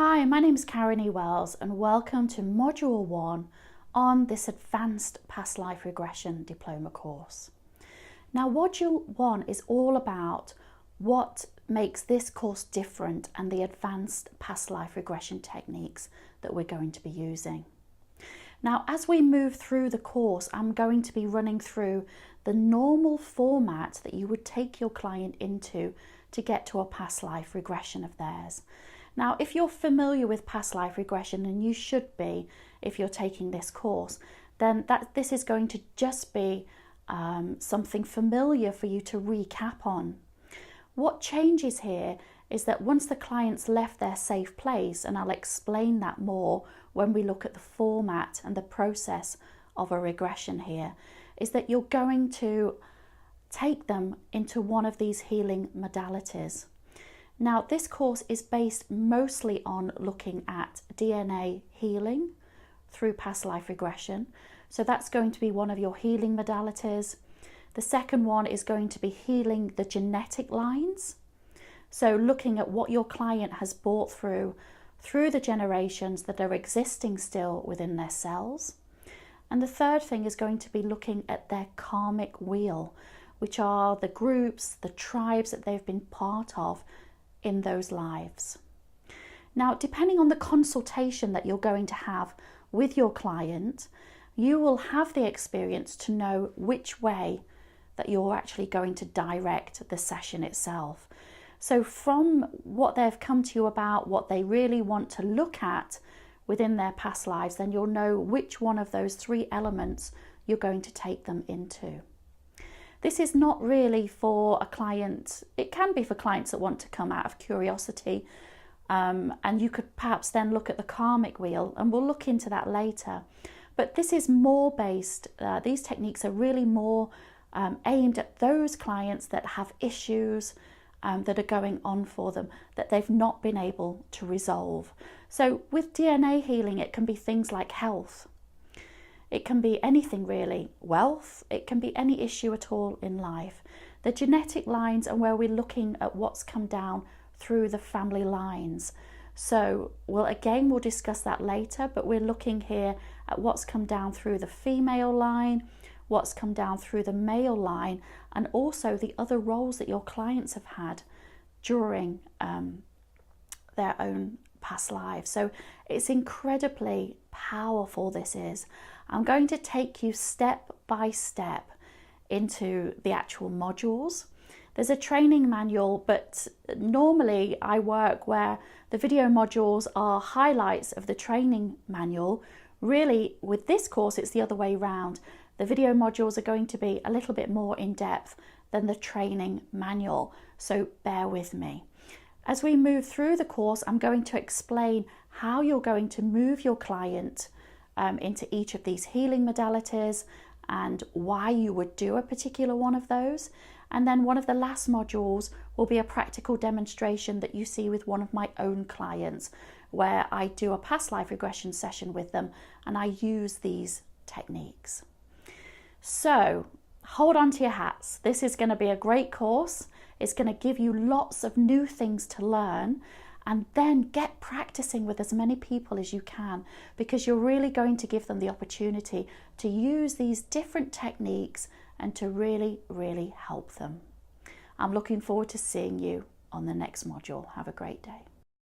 Hi, my name is Karen E. Wells and welcome to Module 1 on this Advanced Past Life Regression Diploma course. Now, Module 1 is all about what makes this course different and the advanced past life regression techniques that we're going to be using. Now, as we move through the course, I'm going to be running through the normal format that you would take your client into to get to a past life regression of theirs. Now, if you're familiar with past life regression, and you should be if you're taking this course, then this is going to just be something familiar for you to recap on. What changes here is that once the client's left their safe place, and I'll explain that more when we look at the format and the process of a regression here, is that you're going to take them into one of these healing modalities. Now, this course is based mostly on looking at DNA healing through past life regression. So that's going to be one of your healing modalities. The second one is going to be healing the genetic lines. So looking at what your client has brought through the generations that are existing still within their cells. And the third thing is going to be looking at their karmic wheel, which are the groups, the tribes that they've been part of in those lives. Now, depending on the consultation that you're going to have with your client, you will have the experience to know which way that you're actually going to direct the session itself. So from what they've come to you about, what they really want to look at within their past lives, then you'll know which one of those three elements you're going to take them into. This is not really for a client. It can be for clients that want to come out of curiosity, and you could perhaps then look at the karmic wheel, and we'll look into that later. But this is more based, these techniques are really more aimed at those clients that have issues that are going on for them that they've not been able to resolve. So with DNA healing, it can be things like health. It can be anything really, wealth, it can be any issue at all in life. The genetic lines are where we're looking at what's come down through the family lines. So we'll discuss that later, but we're looking here at what's come down through the female line, what's come down through the male line, and also the other roles that your clients have had during their own past lives. So it's incredibly powerful, this is. I'm going to take you step by step into the actual modules. There's a training manual, but normally I work where the video modules are highlights of the training manual. Really, with this course, it's the other way around. The video modules are going to be a little bit more in depth than the training manual, so bear with me. As we move through the course, I'm going to explain how you're going to move your client into each of these healing modalities and why you would do a particular one of those. And then one of the last modules will be a practical demonstration that you see with one of my own clients, where I do a past life regression session with them and I use these techniques. So hold on to your hats. This is going to be a great course. It's going to give you lots of new things to learn, and then get practicing with as many people as you can, because you're really going to give them the opportunity to use these different techniques and to really, really help them. I'm looking forward to seeing you on the next module. Have a great day.